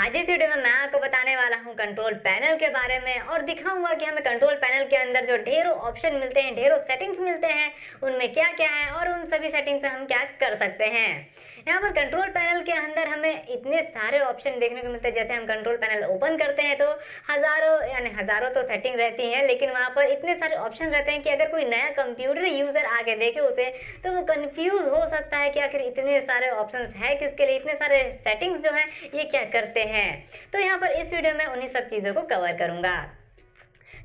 आज इस वीडियो में मैं आपको बताने वाला हूं कंट्रोल पैनल के बारे में और दिखाऊंगा कि हमें कंट्रोल पैनल के अंदर जो ढेरों ऑप्शन मिलते हैं, ढेरों सेटिंग्स मिलते हैं, उनमें क्या क्या है और उन सभी सेटिंग्स से हम क्या कर सकते हैं। यहाँ पर कंट्रोल पैनल के अंदर हमें इतने सारे ऑप्शन देखने को मिलते हैं। जैसे हम कंट्रोल पैनल ओपन करते हैं तो हज़ारों तो सेटिंग रहती हैं, लेकिन वहाँ पर इतने सारे ऑप्शन रहते हैं कि अगर कोई नया कंप्यूटर यूज़र आके देखे उसे तो वो कंफ्यूज हो सकता है कि आखिर इतने सारे ऑप्शंस हैं किसके लिए, इतने सारे सेटिंग्स जो हैं ये क्या करते हैं। तो यहाँ पर इस वीडियो में उन्हीं सब चीज़ों को कवर करूँगा।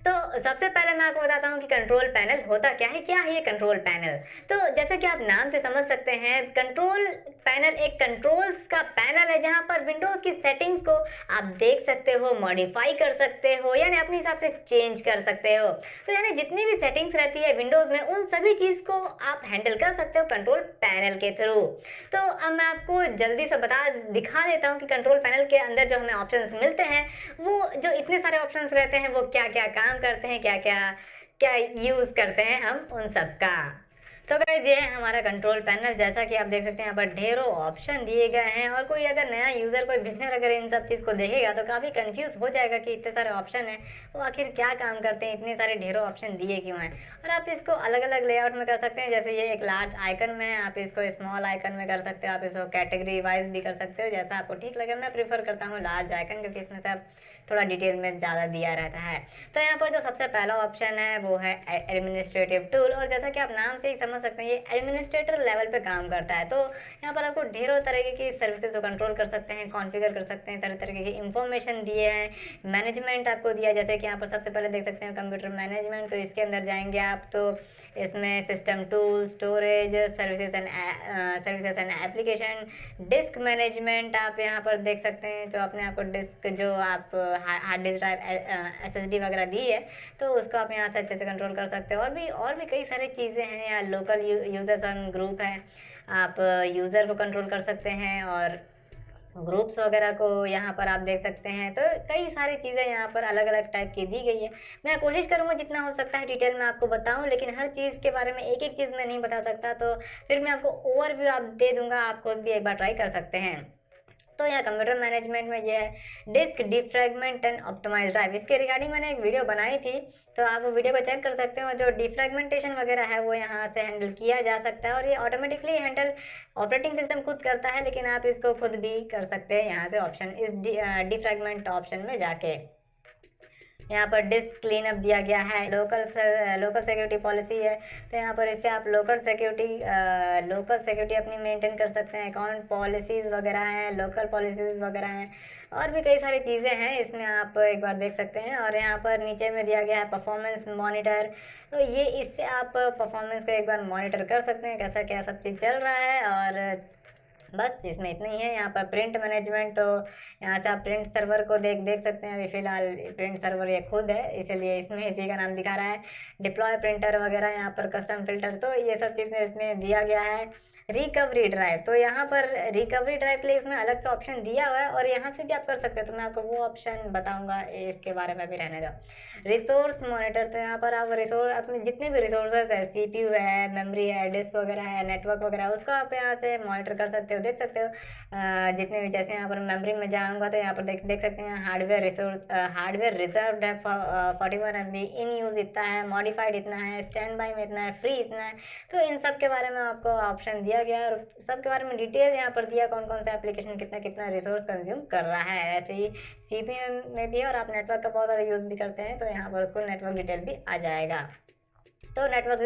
तो सबसे पहले मैं आपको बताता हूँ कि कंट्रोल पैनल होता क्या है ये कंट्रोल पैनल। तो जैसे कि आप नाम से समझ सकते हैं, कंट्रोल पैनल एक कंट्रोल्स का पैनल है जहाँ पर विंडोज़ की सेटिंग्स को आप देख सकते हो, मॉडिफाई कर सकते हो, यानी अपने हिसाब से चेंज कर सकते हो। तो यानी जितनी भी सेटिंग्स रहती है विंडोज़ में उन सभी चीज़ को आप हैंडल कर सकते हो कंट्रोल पैनल के थ्रू। तो अब मैं आपको जल्दी से दिखा देता हूँ कि कंट्रोल पैनल के अंदर जो हमें ऑप्शंस मिलते हैं, वो जो इतने सारे ऑप्शंस रहते हैं वो क्या क्या काम करते हैं, क्या यूज़ करते हैं हम उन सब का। तो गाइस ये है हमारा कंट्रोल पैनल। जैसा कि आप देख सकते हैं यहाँ पर ढेरों ऑप्शन दिए गए हैं और कोई अगर नया यूज़र, कोई बिगनर अगर इन सब चीज़ को देखेगा तो काफ़ी कंफ्यूज हो जाएगा कि इतने सारे ऑप्शन हैं वो आखिर क्या काम करते हैं, इतने सारे ढेरों ऑप्शन दिए क्यों हैं। और आप इसको अलग अलग लेआउट में कर सकते हैं। जैसे ये एक लार्ज आइकन में है, आप इसको स्मॉल आइकन में कर सकते हो, आप इसको कैटेगरी वाइज भी कर सकते हो, जैसा आपको ठीक लगे। मैं प्रीफर करता हूँ लार्ज आइकन क्योंकि इसमें से आप थोड़ा डिटेल में ज़्यादा दिया रहता है। तो यहाँ पर जो सबसे पहला ऑप्शन है वो है एडमिनिस्ट्रेटिव टूल। और जैसा कि आप नाम से ही समझ सकते हैं ये एडमिनिस्ट्रेटर लेवल पे काम करता है। तो यहाँ पर आपको ढेरों तरह की सर्विसेज को कंट्रोल कर सकते हैं, कॉन्फ़िगर कर सकते हैं, तरह तरह की इंफॉर्मेशन दिए हैं, मैनेजमेंट आपको दिया। जैसे कि यहाँ पर सबसे पहले देख सकते हैं कंप्यूटर मैनेजमेंट। तो इसके अंदर जाएंगे आप तो इसमें system tool, storage, services and application, disc management आप यहाँ पर देख सकते हैं। जो अपने आपको डिस्क, जो आप हार्ड डिस्क ड्राइव, SSD वगैरह दी है तो उसको आप यहाँ से अच्छे से कंट्रोल कर सकते हो। और भी कई सारी चीज़ें हैं। यहाँ लोकल यूज़र्स एंड ग्रुप है, आप यूज़र को कंट्रोल कर सकते हैं और ग्रुप्स वगैरह को यहाँ पर आप देख सकते हैं। तो कई सारी चीज़ें यहाँ पर अलग अलग टाइप की दी गई है। मैं कोशिश करूँगा जितना हो सकता है डिटेल में आपको बताऊँ, लेकिन हर चीज़ के बारे में एक एक चीज़ मैं नहीं बता सकता। तो फिर मैं आपको ओवरव्यू आप दे दूँगा, आप खुद भी एक बार ट्राई कर सकते हैं। तो यहाँ कंप्यूटर मैनेजमेंट में ये है disk defragment and optimize drive. इसके रिगार्डिंग मैंने एक वीडियो बनाई थी, तो आप वो वीडियो को चेक कर सकते हो। जो डिफ्रैगमेंटेशन वगैरह है वो यहाँ से हैंडल किया जा सकता है और ये ऑटोमेटिकली हैंडल ऑपरेटिंग सिस्टम खुद करता है, लेकिन आप इसको खुद भी कर सकते हैं यहाँ से ऑप्शन, इस डिफ्रैगमेंट ऑप्शन में जाके। यहाँ पर डिस्क क्लीन अप दिया गया है, लोकल सिक्योरिटी पॉलिसी है। तो यहाँ पर इससे आप लोकल सिक्योरिटी अपनी मेंटेन कर सकते हैं। अकाउंट पॉलिसीज़ वगैरह हैं, लोकल पॉलिसीज़ वगैरह हैं और भी कई सारी चीज़ें हैं इसमें, आप एक बार देख सकते हैं। और यहाँ पर नीचे में दिया गया है परफॉर्मेंस मॉनिटर। तो ये इससे आप परफॉर्मेंस को एक बार मॉनिटर कर सकते हैं, कैसा क्या सब चीज़ चल रहा है। और बस इसमें इतना ही है। यहाँ पर प्रिंट मैनेजमेंट, तो यहाँ से आप प्रिंट सर्वर को देख सकते हैं। अभी फ़िलहाल प्रिंट सर्वर ये खुद है, इसलिए इसमें इसी का नाम दिखा रहा है। डिप्लॉय प्रिंटर वगैरह, यहाँ पर कस्टम फिल्टर, तो ये सब चीज़ में इसमें दिया गया है। रिकवरी ड्राइव, तो यहाँ पर रिकवरी ड्राइव के लिए इसमें अलग से ऑप्शन दिया हुआ है और यहाँ से भी आप कर सकते हो। तो मैं आपको वो ऑप्शन बताऊँगा, इसके बारे में भी रहने दो। रिसोर्स मॉनिटर, तो यहाँ पर आप अपने जितने भी रिसोर्सेज है, CPU है, मेमोरी है, डिस्क वगैरह है, नेटवर्क वगैरह, उसको आप यहाँ से मॉनिटर कर सकते हो, देख सकते हो। जितने भी, जैसे यहाँ पर मेमोरी में जाऊँगा तो यहाँ पर देख सकते हैं हार्डवेयर रिजर्व्ड है 41 MB, इन यूज़ इतना है, मॉडिफाइड इतना है, स्टैंड बाई में इतना है, फ्री इतना है। तो इन सब के बारे में आपको ऑप्शन दिया गया है और सब के बारे में डिटेल यहाँ पर दिया, कौन कौन सा एप्लीकेशन कितना कितना रिसोर्स कंज्यूम कर रहा है। ऐसे ही CPU में भी है और आप नेटवर्क का बहुत ज़्यादा यूज़ भी करते हैं तो यहाँ पर उसको नेटवर्क डिटेल भी आ जाएगा। तो नेटवर्क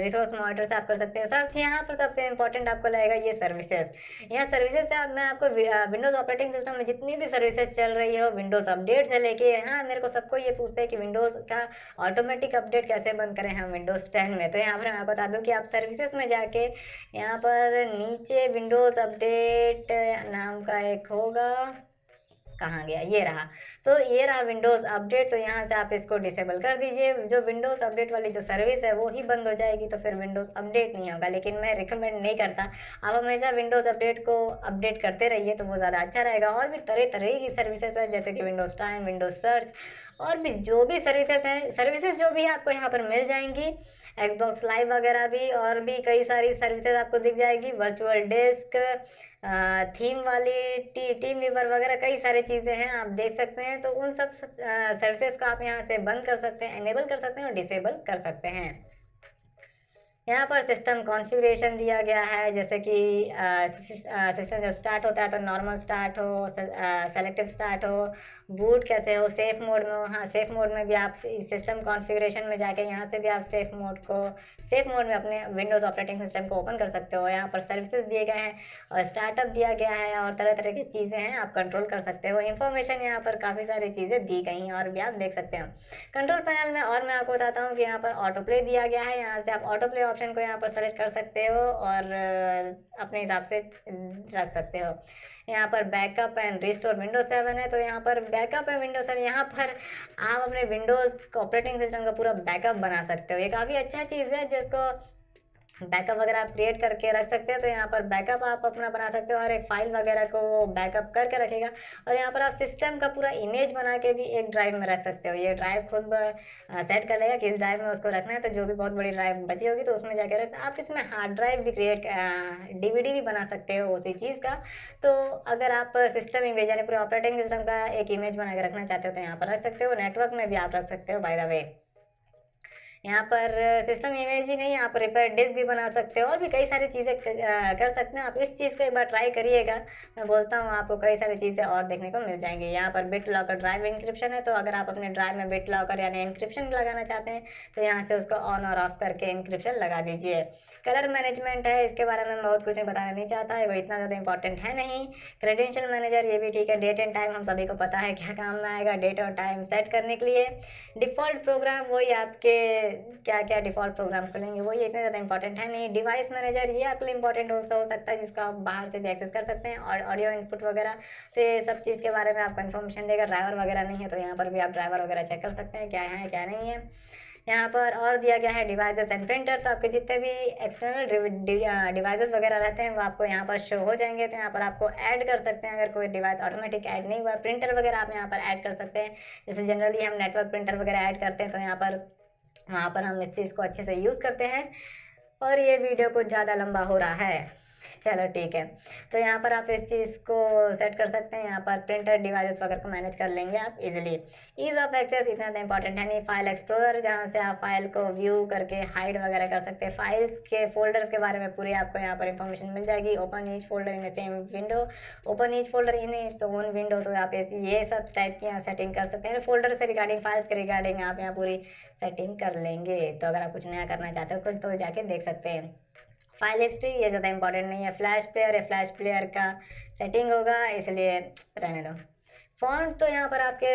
रिसोर्स मॉनिटर से आप कर सकते हैं सर्च। यहाँ पर सबसे इंपॉर्टेंट आपको लगेगा ये सर्विसेज। यहाँ सर्विसेज से मैं आपको विंडोज़ ऑपरेटिंग सिस्टम में जितनी भी सर्विसेज चल रही हो, विंडोज़ अपडेट से लेके, हाँ मेरे को सबको ये पूछते हैं कि विंडोज़ का ऑटोमेटिक अपडेट कैसे बंद करें हम विंडोज़ 10 में। तो यहाँ पर मैं बता दूँ कि आप सर्विसेज में जाके यहाँ पर नीचे विंडोज़ अपडेट नाम का एक होगा, कहाँ गया, ये रहा। तो ये रहा विंडोज़ अपडेट। तो यहाँ से आप इसको डिसेबल कर दीजिए। जो विंडोज़ अपडेट वाली जो सर्विस है वो ही बंद हो जाएगी, तो फिर विंडोज़ अपडेट नहीं होगा। लेकिन मैं रिकमेंड नहीं करता, आप हमेशा विंडोज़ अपडेट को अपडेट करते रहिए, तो वो ज़्यादा अच्छा रहेगा। और भी तरह तरह की सर्विसेज है, जैसे कि विंडोज़ टाइम, विंडोज़ सर्च, और भी जो भी सर्विसेज हैं, सर्विसेज जो भी आपको यहाँ पर मिल जाएंगी, एक्सबॉक्स लाइव वगैरह भी, और भी कई सारी सर्विसेज आपको दिख जाएगी, वर्चुअल डेस्क, थीम वाली टीम वीवर वगैरह कई सारी चीज़ें हैं, आप देख सकते हैं। तो उन सब सर्विसेज को आप यहाँ से बंद कर सकते हैं, एनेबल कर सकते हैं और डिसेबल कर सकते हैं। यहाँ पर सिस्टम कॉन्फ़िगरेशन दिया गया है, जैसे कि सिस्टम जब स्टार्ट होता है तो नॉर्मल स्टार्ट हो, सेलेक्टिव स्टार्ट हो, बूट कैसे हो, सेफ़ मोड में हो। हाँ, सेफ़ मोड में भी आप सिस्टम कॉन्फ़िगरेशन में जाके यहाँ से भी आप सेफ़ मोड में अपने विंडोज़ ऑपरेटिंग सिस्टम को ओपन कर सकते हो। यहाँ पर सर्विसेज दिए गए हैं और स्टार्टअप दिया गया है, और तरह तरह की चीज़ें हैं, आप कंट्रोल कर सकते हो। इन्फॉर्मेशन यहाँ पर काफ़ी सारी चीज़ें दी गई हैं और भी आप देख सकते हो कंट्रोल पैनल में। और मैं आपको बताता हूँ कि यहाँ पर ऑटो प्ले दिया गया है, यहाँ से आप ऑटो प्ले ऑप्शन को यहाँ पर सेलेक्ट कर सकते हो और अपने हिसाब से रख सकते हो। यहाँ पर बैकअप एंड रिस्टोर विंडोज 7 है, तो यहाँ पर बैकअप है विंडोज 7। यहाँ पर आप अपने विंडोज़ ऑपरेटिंग सिस्टम का पूरा बैकअप बना सकते हो। ये काफ़ी अच्छा चीज़ है, जिसको बैकअप वगैरह आप क्रिएट करके रख सकते हो। तो यहाँ पर बैकअप आप अपना बना सकते हो, और एक फाइल वगैरह को वो बैकअप करके रखेगा। और यहाँ पर आप सिस्टम का पूरा इमेज बना के भी एक ड्राइव में रख सकते हो। ये ड्राइव खुद सेट कर लेगा किस ड्राइव में उसको रखना है। तो जो भी बहुत बड़ी ड्राइव बची होगी तो उसमें जाकर रख, आप इसमें हार्ड ड्राइव भी DVD भी बना सकते हो उसी चीज़ का। तो अगर आप सिस्टम इमेज यानी पूरे ऑपरेटिंग सिस्टम का एक इमेज बना के रखना चाहते हो तो यहाँ पर रख सकते हो। नेटवर्क में भी आप रख सकते हो, बाय द वे। यहाँ पर सिस्टम इमेज ही नहीं, आप रिपेयर डिस्क भी बना सकते हो, और भी कई सारी चीज़ें कर सकते हैं। आप इस चीज़ को एक बार ट्राई करिएगा, मैं बोलता हूँ आपको कई सारी चीज़ें और देखने को मिल जाएंगी। यहाँ पर बिट लॉकर ड्राइव इंक्रिप्शन है, तो अगर आप अपने ड्राइव में बिट लॉकर यानी इंक्रिप्शन लगाना चाहते हैं तो यहाँ से उसको ऑन और ऑफ करके इंक्रिप्शन लगा दीजिए। कलर मैनेजमेंट है, इसके बारे में बहुत कुछ बताना नहीं चाहता है, वो इतना ज़्यादा इंपॉर्टेंट है नहीं। क्रेडेंशियल मैनेजर, ये भी ठीक है। डेट एंड टाइम हम सभी को पता है क्या काम में आएगा, डेट और टाइम सेट करने के लिए। डिफ़ॉल्ट प्रोग्राम, वही आपके क्या क्या डिफ़ॉल्ट प्रोग्राम खुलेंगे, वो ये इतने ज़्यादा इंपॉर्टेंट है नहीं। डिवाइस मैनेजर, ये आपके लिए इंपॉर्टेंट हो सकता है, जिसको आप बाहर से भी एक्सेस कर सकते हैं, और ऑडियो इनपुट वगैरह। तो ये सब चीज़ के बारे में आपको इन्फॉर्मेशन देगा। ड्राइवर वगैरह नहीं है तो यहाँ पर भी आप ड्राइवर वगैरह चेक कर सकते हैं क्या है क्या नहीं है। यहाँ पर और दिया गया है डिवाइसेस एंड प्रिंटर, तो आपके जितने भी एक्सटर्नल डिवाइसेस वगैरह रहते हैं वो आपको यहाँ पर शो हो जाएंगे। तो यहाँ पर आपको ऐड कर सकते हैं, अगर कोई डिवाइस ऑटोमेटिक ऐड नहीं हुआ। प्रिंटर वगैरह आप यहाँ पर ऐड कर सकते हैं, जैसे जनरली हम नेटवर्क प्रिंटर वगैरह ऐड करते हैं, तो यहाँ पर वहाँ पर हम इस चीज़ को अच्छे से यूज़ करते हैं। और ये वीडियो कुछ ज़्यादा लंबा हो रहा है, चलो ठीक है। तो यहाँ पर आप इस चीज़ को सेट कर सकते हैं। यहाँ पर प्रिंटर डिवाइसेस वगैरह को मैनेज कर लेंगे आप इजीली। ईज़ ऑफ एक्सेस इतना ज़्यादा इंपॉर्टेंट है नहीं। फाइल एक्सप्लोरर, जहाँ से आप फाइल को व्यू करके हाइड वगैरह कर सकते हैं। फाइल्स के फोल्डर्स के बारे में पूरी आपको यहाँ पर इंफॉर्मेशन मिल जाएगी। Open each folder in the same window, open each folder in its own window. तो आप ये सब टाइप की यहाँ सेटिंग कर सकते हैं। फोल्डर से रिगार्डिंग, फाइल्स के रिगार्डिंग आप यहाँ पूरी सेटिंग कर लेंगे। तो अगर आप कुछ नया करना चाहते हो कुछ, तो जाके देख सकते हैं। फाइल हिस्ट्री, ये ज़्यादा इंपॉर्टेंट नहीं है। फ्लैश प्लेयर है, फ्लैश प्लेयर का सेटिंग होगा, इसलिए रहने दो। फ़ॉन्ट तो यहाँ पर आपके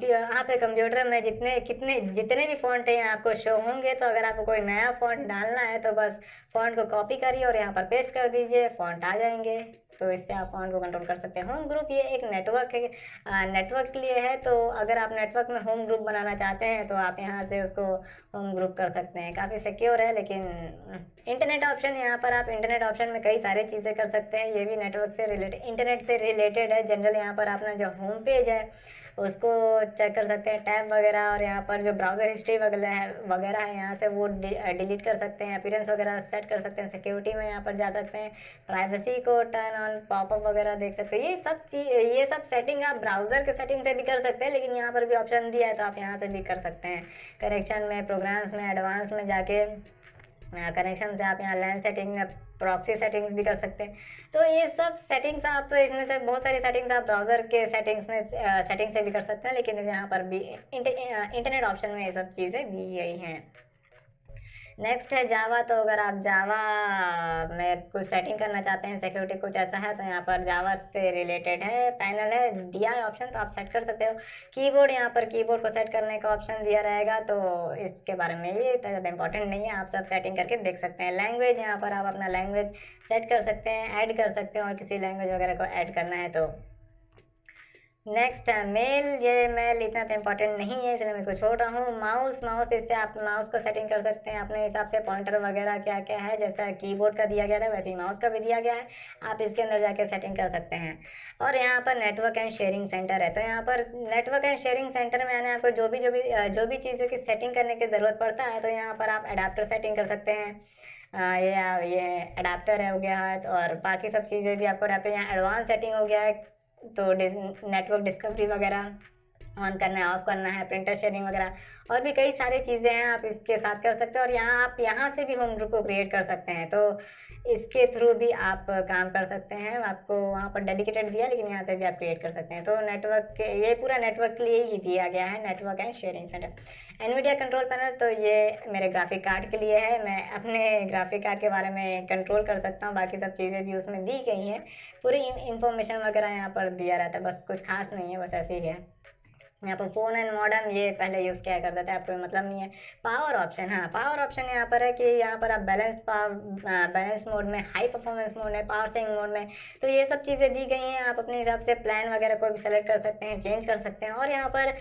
यहाँ पे कंप्यूटर में जितने भी फ़ॉन्ट हैं यहाँ आपको शो होंगे। तो अगर आपको कोई नया फ़ॉन्ट डालना है तो बस फ़ॉन्ट को कॉपी करिए और यहाँ पर पेस्ट कर दीजिए, फ़ॉन्ट आ जाएंगे। तो इससे आप फ़ॉन्ट को कंट्रोल कर सकते हैं। होम ग्रुप, ये एक नेटवर्क है, नेटवर्क के लिए है। तो अगर आप नेटवर्क में होम ग्रुप बनाना चाहते हैं तो आप यहाँ से उसको होम ग्रुप कर सकते हैं। काफ़ी सिक्योर है। लेकिन इंटरनेट ऑप्शन, यहाँ पर आप इंटरनेट ऑप्शन में कई सारी चीज़ें कर सकते हैं। ये भी नेटवर्क से रिलेटेड, इंटरनेट से रिलेटेड है। जनरल यहाँ पर अपना जो होम पेज है उसको चेक कर सकते हैं, टैब वगैरह। और यहाँ पर जो ब्राउज़र हिस्ट्री वगैरह है यहाँ से वो डिलीट कर सकते हैं। अपीयरेंस वगैरह सेट कर सकते हैं। सिक्योरिटी में यहाँ पर जा सकते हैं, प्राइवेसी को टर्न ऑन, पॉपअप वगैरह देख सकते हैं। ये सब सेटिंग आप ब्राउज़र के सेटिंग से भी कर सकते हैं, लेकिन यहाँ पर भी ऑप्शन दिया है तो आप यहाँ से भी कर सकते हैं। कनेक्शन में, प्रोग्राम्स में, एडवांस में जाके कनेक्शन से आप यहाँ लैन सेटिंग में प्रॉक्सी सेटिंग्स भी कर सकते हैं। तो ये सब सेटिंग्स आप, इसमें से बहुत सारी सेटिंग्स आप ब्राउज़र के सेटिंग से भी कर सकते हैं, लेकिन यहाँ पर भी इंटरनेट ऑप्शन में ये सब चीज़ें दी गई हैं। नेक्स्ट है जावा। तो अगर आप जावा में कुछ सेटिंग करना चाहते हैं, सिक्योरिटी कुछ ऐसा है, तो यहाँ पर जावा से रिलेटेड है, पैनल है, दिया है ऑप्शन, तो आप सेट कर सकते हो। कीबोर्ड, यहाँ पर कीबोर्ड को सेट करने का ऑप्शन दिया रहेगा। तो इसके बारे में ये इतना ज़्यादा इंपॉर्टेंट नहीं है, आप सब सेटिंग करके देख सकते हैं। लैंग्वेज, यहाँ पर आप अपना लैंग्वेज सेट कर सकते हैं, ऐड कर सकते हैं, और किसी लैंग्वेज वगैरह को ऐड करना है तो नेक्स्ट है मेल। ये मेल इतना तो इम्पोर्टेंट नहीं है इसलिए मैं इसको छोड़ रहा हूँ। माउस, माउस इससे आप माउस को सेटिंग कर सकते हैं अपने हिसाब से, पॉइंटर वगैरह क्या क्या है, जैसा कीबोर्ड का दिया गया था वैसे ही माउस का भी दिया गया है, आप इसके अंदर जाके सेटिंग कर सकते हैं। और यहाँ पर नेटवर्क एंड शेयरिंग सेंटर है, तो यहाँ पर नेटवर्क एंड शेयरिंग सेंटर में आने आपको जो भी चीज़ों की सेटिंग करने की ज़रूरत पड़ता है, तो यहाँ पर आप अडाप्टर सेटिंग कर सकते हैं। ये अडाप्टर है हो गया है, और बाकी सब चीज़ें भी आपको अडाप्टर, यहाँ एडवांस सेटिंग हो गया है, तो नेटवर्क डिस्कवरी वगैरह ऑन करना है, ऑफ करना है, प्रिंटर शेयरिंग वगैरह, और भी कई सारी चीज़ें हैं आप इसके साथ कर सकते हैं। और यहाँ आप यहाँ से भी होम ग्रुप को क्रिएट कर सकते हैं, तो इसके थ्रू भी आप काम कर सकते हैं। आपको वहाँ पर डेडिकेटेड दिया, लेकिन यहाँ से भी आप क्रिएट कर सकते हैं। तो नेटवर्क के ये पूरा नेटवर्क के लिए ही दिया गया है, network and sharing centre. Nvidia control panel, तो ये मेरे ग्राफिक कार्ड के लिए है, मैं अपने ग्राफिक कार्ड के बारे में कंट्रोल कर सकता हूँ, बाकी सब चीज़ें भी उसमें दी गई हैं, पूरी इंफॉर्मेशन वगैरह यहाँ पर दिया रहता है, बस कुछ खास नहीं है, बस ऐसे ही है। यहाँ पर फ़ोन एंड मॉडर्न ये पहले यूज़ किया करते थे, आपको मतलब नहीं है। पावर ऑप्शन, हाँ पावर ऑप्शन यहाँ पर है कि यहाँ पर आप बैलेंस मोड में, हाई परफॉर्मेंस मोड में, पावर सेविंग मोड में, तो ये सब चीज़ें दी गई हैं। आप अपने हिसाब से प्लान वगैरह को भी सेलेक्ट कर सकते हैं, चेंज कर सकते हैं। और यहाँ पर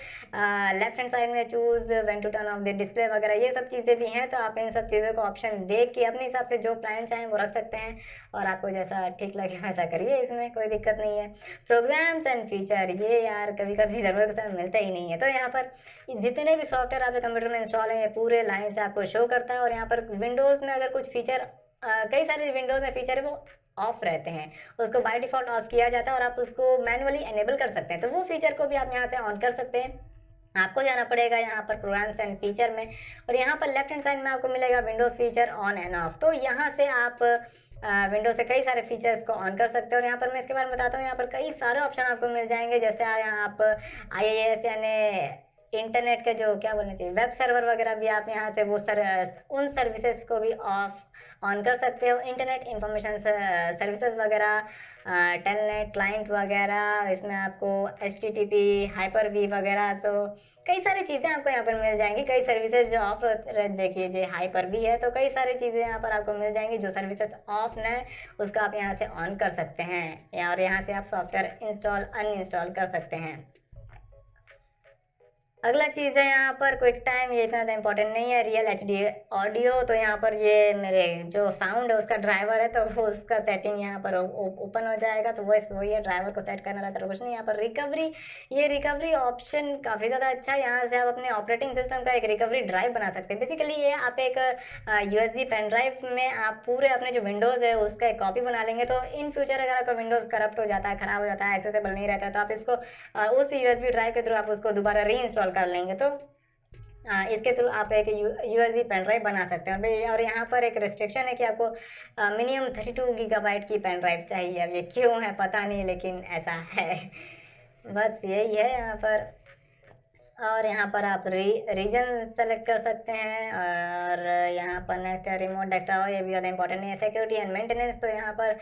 लेफ्ट हैंड साइड में choose when to turn off the display वगैरह ये सब चीज़ें भी हैं, तो आप इन सब चीज़ों को ऑप्शन देख के अपने हिसाब से जो प्लान चाहें वो रख सकते हैं, और आपको जैसा ठीक लगे वैसा करिए, इसमें कोई दिक्कत नहीं है। प्रोग्राम्स एंड फीचर, ये यार कभी कभी ज़रूरत से मिलता ही नहीं है, तो यहाँ पर जितने भी सॉफ्टवेयर आपके कंप्यूटर में इंस्टॉल हैं ये पूरे लाइन से आपको शो करता है। और यहाँ पर विंडोज़ में अगर कुछ फीचर, कई सारे विंडोज़ में फीचर है वो ऑफ रहते हैं, उसको बाय डिफ़ॉल्ट ऑफ किया जाता है, और आप उसको मैनुअली एनेबल कर सकते हैं, तो वो फीचर को भी आप यहाँ से ऑन कर सकते हैं। आपको जाना पड़ेगा यहाँ पर प्रोग्राम्स एंड फीचर में, और यहाँ पर लेफ्ट हैंड साइड में आपको मिलेगा Windows feature on end of, तो यहाँ से आप विंडोज से कई सारे फीचर्स को ऑन कर सकते हो। और यहाँ पर मैं इसके बारे में बताता हूँ, यहाँ पर कई सारे ऑप्शन आपको मिल जाएंगे, जैसे यहाँ आप IIS यानी इंटरनेट के जो क्या बोलना चाहिए वेब सर्वर वगैरह भी आप यहाँ से वो उन सर्विसेज को भी ऑन कर सकते हो। इंटरनेट इंफॉर्मेशन सर्विसेज वगैरह, टेलनेट क्लाइंट वगैरह, इसमें आपको HTTP हाइपर-V वगैरह, तो कई सारी चीज़ें आपको यहाँ पर मिल जाएंगी। कई सर्विसेज जो ऑफ देखिए जो हाइपर-V है, तो कई सारी चीज़ें यहाँ पर आपको मिल जाएंगी। जो सर्विसेज ऑफ न है उसको आप यहाँ से ऑन कर सकते हैं, और यहाँ से आप सॉफ्टवेयर इंस्टॉल अनइंस्टॉल कर सकते हैं। अगला चीज़ है यहाँ पर क्विक टाइम, ये इतना इंपॉर्टेंट नहीं है। रियल HD ऑडियो, तो यहाँ पर ये मेरे जो साउंड है उसका ड्राइवर है, तो वो उसका सेटिंग यहाँ पर ओपन हो जाएगा, तो वही है, ड्राइवर को सेट करना रहता है, कुछ नहीं। यहाँ पर रिकवरी, ये रिकवरी ऑप्शन काफ़ी ज़्यादा अच्छा है। यहाँ से आप अपने ऑपरेटिंग सिस्टम का एक रिकवरी ड्राइव बना सकते हैं। बेसिकली ये आप एक USB पेन ड्राइव में आप पूरे अपने जो विंडोज़ है उसका एक कॉपी बना लेंगे, तो इन फ्यूचर अगर आपका विंडोज़ करप्ट हो जाता है, ख़राब हो जाता है, एक्सेसिबल नहीं रहता है, तो आप इसको उस USB ड्राइव के थ्रू आप उसको दोबारा री इंस्टॉल कर लेंगे, तो इसके थ्रू आप एक USB पेन ड्राइव बना सकते हैं। और यहाँ पर एक रिस्ट्रिक्शन है कि आपको मिनिमम 32 गीगाबाइट की पेन ड्राइव चाहिए। अब ये क्यों है पता नहीं, लेकिन ऐसा है, बस यही है यहाँ पर। और यहाँ पर आप रीजन सेलेक्ट कर सकते हैं, और यहाँ पर नेक्स्ट रिमोट डेस्कटॉप, ये भी ज़्यादा इंपॉर्टेंट नहीं है। सिक्योरिटी एंड मेंटेनेंस, तो यहाँ पर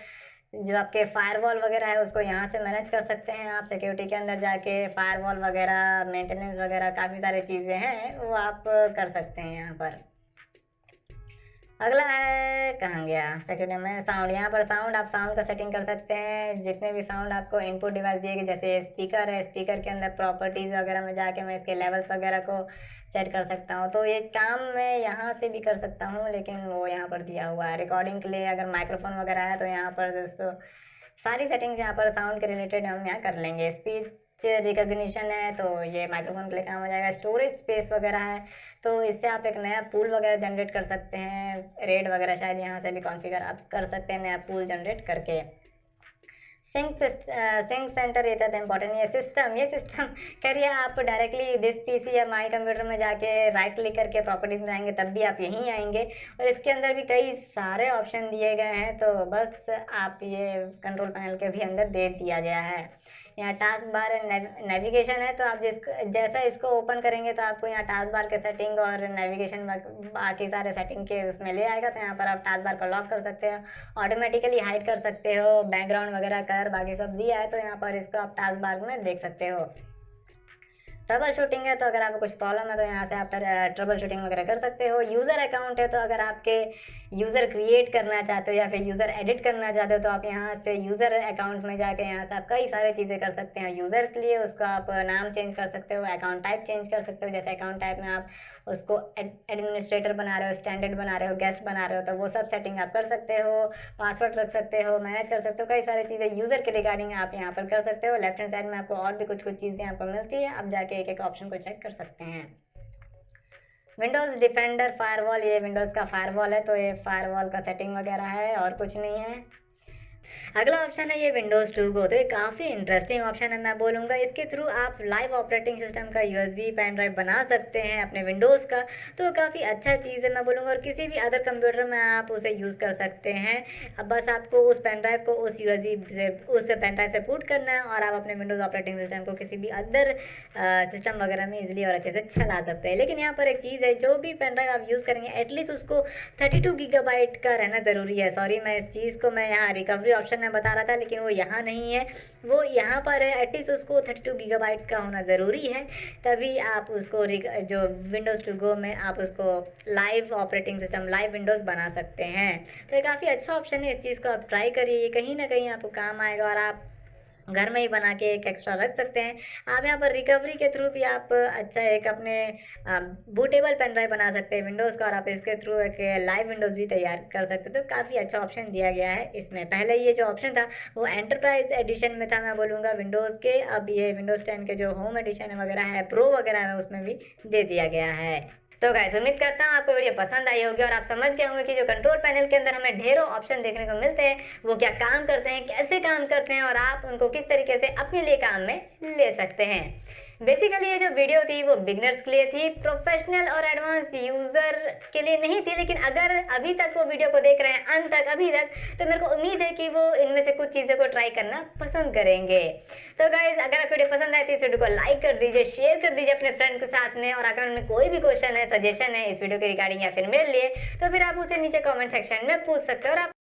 जो आपके फायरवॉल वगैरह है उसको यहाँ से मैनेज कर सकते हैं आप। सिक्योरिटी के अंदर जाके फायरवॉल वगैरह, मेंटेनेंस वगैरह, काफ़ी सारी चीज़ें हैं वो आप कर सकते हैं यहाँ पर। अगला है, कहाँ गया, सिक्योरिटी में साउंड। यहाँ पर साउंड, आप साउंड का सेटिंग कर सकते हैं। जितने भी साउंड आपको इनपुट डिवाइस दिए गए, जैसे स्पीकर है, स्पीकर के अंदर प्रॉपर्टीज़ वगैरह में जाके मैं इसके लेवल्स वगैरह को सेट कर सकता हूँ। तो ये काम मैं यहाँ से भी कर सकता हूँ, लेकिन वो यहाँ पर दिया हुआ है। रिकॉर्डिंग के लिए अगर माइक्रोफोन वगैरह है तो यहाँ पर दोस्तों सारी सेटिंग्स यहाँ पर साउंड के रिलेटेड हम यहाँ कर लेंगे। स्पीच रिकॉग्निशन है, तो ये माइक्रोफोन के लिए काम हो जाएगा। स्टोरेज स्पेस वगैरह है, तो इससे आप एक नया पूल वगैरह जनरेट कर सकते हैं। रेड वगैरह शायद यहाँ से भी कॉन्फ़िगर आप कर सकते हैं नया पूल जनरेट करके। सिंक सेंटर, ये था इंपॉर्टेंट। ये सिस्टम करिए आप डायरेक्टली दिस PC या माई कंप्यूटर में जाके राइट क्लिक करके प्रॉपर्टीज में आएंगे, तब भी आप यहीं आएंगे, और इसके अंदर भी कई सारे ऑप्शन दिए गए हैं, तो बस आप ये कंट्रोल पैनल के भी अंदर दे दिया गया है। यहाँ टास्क बार नेविगेशन है, तो आप जैसा इसको ओपन करेंगे तो आपको यहाँ टास्क बार के सेटिंग और नेविगेशन बाकी सारे सेटिंग के उसमें ले आएगा। तो यहाँ पर आप टास्क बार को लॉक कर सकते हो, ऑटोमेटिकली हाइड कर सकते हो, बैकग्राउंड वगैरह कलर बाकी सब दिया है, तो यहाँ पर इसको आप टास्क बार में देख सकते हो। ट्रबल शूटिंग है, तो अगर आपको कुछ प्रॉब्लम है तो यहाँ से आप ट्रबल शूटिंग वगैरह कर सकते हो। यूज़र अकाउंट है, तो अगर आपके यूज़र क्रिएट करना चाहते हो या फिर यूज़र एडिट करना चाहते हो तो आप यहाँ से यूज़र अकाउंट में जाके यहाँ से आप कई सारे चीज़ें कर सकते हैं। यूज़र के लिए उसको आप नाम चेंज कर सकते हो, अकाउंट टाइप चेंज कर सकते हो। जैसे अकाउंट टाइप में आप उसको एडमिनिस्ट्रेटर बना रहे हो, स्टैंडर्ड बना रहे हो, गेस्ट बना रहे हो, तो वो सब सेटिंग आप कर सकते हो। पासवर्ड रख सकते हो, मैनेज कर सकते हो, कई सारी चीज़ें यूज़र के रिगार्डिंग आप यहाँ पर कर सकते हो। लेफ्ट हैंड साइड में आपको और भी कुछ कुछ चीज़ें आपको मिलती है, आप जाके एक एक ऑप्शन को चेक कर सकते हैं। विंडोज़ डिफेंडर फायरवॉल, ये विंडोज़ का फायरवॉल है, तो ये फायरवॉल का सेटिंग वगैरह है और कुछ नहीं है। अगला ऑप्शन है ये विंडोज़ 2 गो, तो ये काफ़ी इंटरेस्टिंग ऑप्शन है। मैं बोलूँगा इसके थ्रू आप लाइव ऑपरेटिंग सिस्टम का यूएसबी पेन ड्राइव बना सकते हैं अपने विंडोज़ का, तो काफ़ी अच्छा चीज़ है मैं बोलूँगा। और किसी भी अदर कंप्यूटर में आप उसे यूज़ कर सकते हैं। अब बस आपको उस पेन ड्राइव को उस यूएसबी से उस पेन ड्राइव से पुट करना है और आप अपने विंडोज़ ऑपरेटिंग सिस्टम को किसी भी अदर सिस्टम वगैरह में ईजिली और अच्छे से चला सकते हैं। लेकिन यहाँ पर एक चीज़ है, जो भी पेन ड्राइव आप यूज़ करेंगे एटलीस्ट उसको 32 गीगाबाइट का रहना ज़रूरी है। सॉरी, मैं इस चीज़ को मैं यहाँ रिकवरी ऑप्शन में बता रहा था, लेकिन वो यहाँ नहीं है, वो यहाँ पर है। एटलीस्ट उसको 32 गीगाबाइट का होना ज़रूरी है, तभी आप उसको जो विंडोज़ 2 गो में आप उसको live operating system, live Windows बना सकते हैं। तो ये काफ़ी अच्छा ऑप्शन है, इस चीज़ को आप ट्राई करिए, ये कहीं ना कहीं आपको काम आएगा और आप घर में ही बना के एक एक्स्ट्रा रख सकते हैं। आप यहाँ पर रिकवरी के थ्रू भी आप अच्छा एक अपने बूटेबल पेन ड्राइव बना सकते हैं विंडोज़ का, और आप इसके थ्रू एक लाइव विंडोज़ भी तैयार कर सकते हैं। तो काफ़ी अच्छा ऑप्शन दिया गया है इसमें। पहले ये जो ऑप्शन था वो एंटरप्राइज एडिशन में था मैं बोलूँगा विंडोज़ के, अब ये विंडोज़ 10 के जो होम एडिशन वगैरह है, प्रो वगैरह है, उसमें भी दे दिया गया है। तो गाइस उम्मीद करता हूँ आपको वीडियो पसंद आई होगी और आप समझ गए होंगे कि जो कंट्रोल पैनल के अंदर हमें ढेरों ऑप्शन देखने को मिलते हैं वो क्या काम करते हैं, कैसे काम करते हैं और आप उनको किस तरीके से अपने लिए काम में ले सकते हैं। बेसिकली ये जो वीडियो थी वो बिगनर्स के लिए थी, प्रोफेशनल और एडवांस यूज़र के लिए नहीं थी। लेकिन अगर अभी तक वो वीडियो को देख रहे हैं अंत तक अभी तक, तो मेरे को उम्मीद है कि वो इनमें से कुछ चीज़ों को ट्राई करना पसंद करेंगे। तो गाइज अगर आपको वीडियो पसंद आए तो इस वीडियो को लाइक कर दीजिए, शेयर कर दीजिए अपने फ्रेंड के साथ में, और अगर उनमें कोई भी क्वेश्चन है, सजेशन है इस वीडियो के रिगार्डिंग या फिर मेरे लिए, तो फिर आप उसे नीचे कॉमेंट सेक्शन में पूछ सकते हो और आप